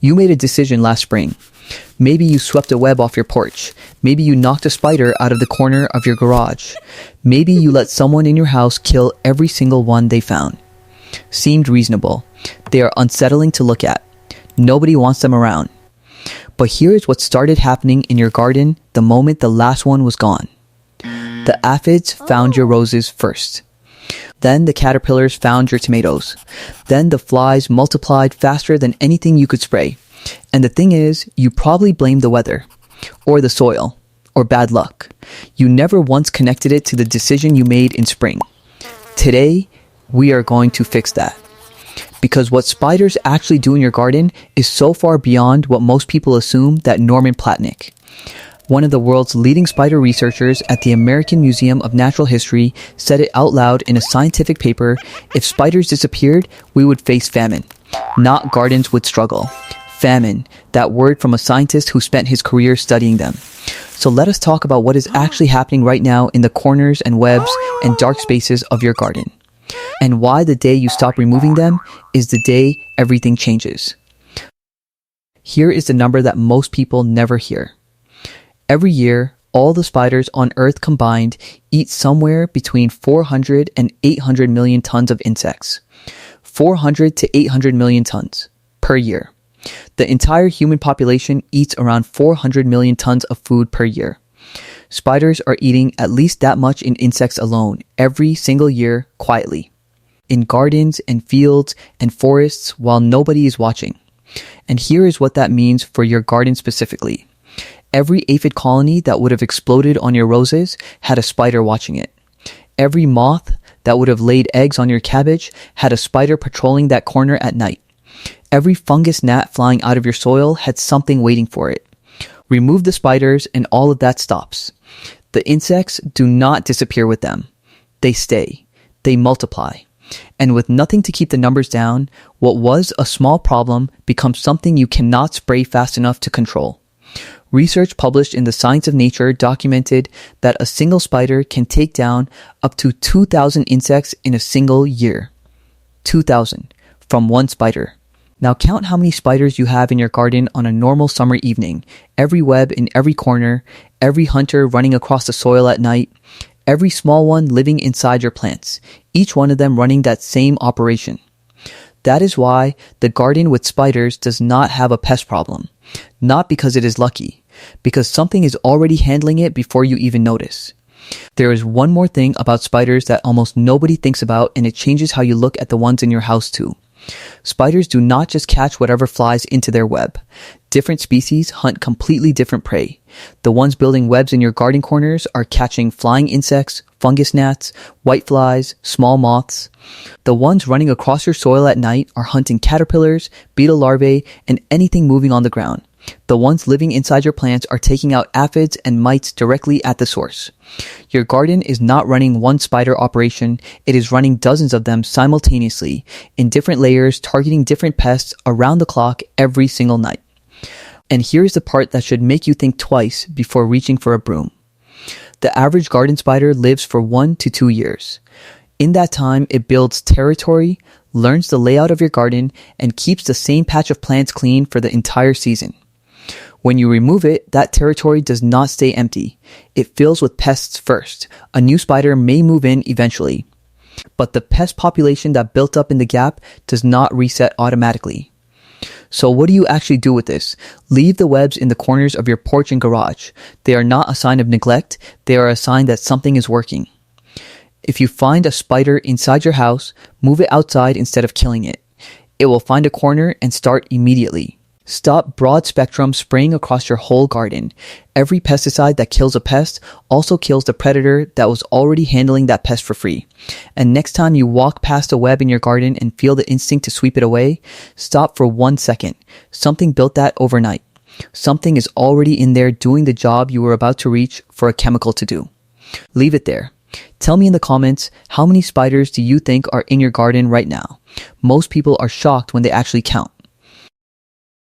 You made a decision last spring. Maybe you swept a web off your porch. Maybe you knocked a spider out of the corner of your garage. Maybe you let someone in your house kill every single one they found. Seemed reasonable. They are unsettling to look at. Nobody wants them around. But here's what started happening in your garden the moment the last one was gone. The aphids found your roses first. Then the caterpillars found your tomatoes. Then the flies multiplied faster than anything you could spray. And the thing is, you probably blamed the weather, or the soil, or bad luck. You never once connected it to the decision you made in spring. Today, we are going to fix that. Because what spiders actually do in your garden is so far beyond what most people assume that Norman Platnick, one of the world's leading spider researchers at the American Museum of Natural History, said it out loud in a scientific paper: if spiders disappeared, we would face famine. Not gardens would struggle. Famine, that word from a scientist who spent his career studying them. So let us talk about what is actually happening right now in the corners and webs and dark spaces of your garden. And why the day you stop removing them is the day everything changes. Here is the number that most people never hear. Every year, all the spiders on Earth combined eat somewhere between 400 and 800 million tons of insects. 400 to 800 million tons per year. The entire human population eats around 400 million tons of food per year. Spiders are eating at least that much in insects alone every single year quietly. In gardens and fields and forests while nobody is watching. And here is what that means for your garden specifically. Every aphid colony that would have exploded on your roses had a spider watching it. Every moth that would have laid eggs on your cabbage had a spider patrolling that corner at night. Every fungus gnat flying out of your soil had something waiting for it. Remove the spiders and all of that stops. The insects do not disappear with them. They stay. They multiply. And with nothing to keep the numbers down, what was a small problem becomes something you cannot spray fast enough to control. Research published in the Science of Nature documented that a single spider can take down up to 2,000 insects in a single year. 2,000 from one spider. Now count how many spiders you have in your garden on a normal summer evening. Every web in every corner, every hunter running across the soil at night, every small one living inside your plants, each one of them running that same operation. That is why the garden with spiders does not have a pest problem. Not because it is lucky, because something is already handling it before you even notice. There is one more thing about spiders that almost nobody thinks about, and it changes how you look at the ones in your house too. Spiders do not just catch whatever flies into their web. Different species hunt completely different prey. The ones building webs in your garden corners are catching flying insects, fungus gnats, whiteflies, small moths. The ones running across your soil at night are hunting caterpillars, beetle larvae, and anything moving on the ground. The ones living inside your plants are taking out aphids and mites directly at the source. Your garden is not running one spider operation, it is running dozens of them simultaneously, in different layers, targeting different pests around the clock every single night. And here's the part that should make you think twice before reaching for a broom. The average garden spider lives for 1 to 2 years. In that time, it builds territory, learns the layout of your garden, and keeps the same patch of plants clean for the entire season. When you remove it, that territory does not stay empty. It fills with pests first. A new spider may move in eventually. But the pest population that built up in the gap does not reset automatically. So what do you actually do with this? Leave the webs in the corners of your porch and garage. They are not a sign of neglect. They are a sign that something is working. If you find a spider inside your house, move it outside instead of killing it. It will find a corner and start immediately. Stop broad spectrum spraying across your whole garden. Every pesticide that kills a pest also kills the predator that was already handling that pest for free. And next time you walk past a web in your garden and feel the instinct to sweep it away, stop for 1 second. Something built that overnight. Something is already in there doing the job you were about to reach for a chemical to do. Leave it there. Tell me in the comments, how many spiders do you think are in your garden right now? Most people are shocked when they actually count.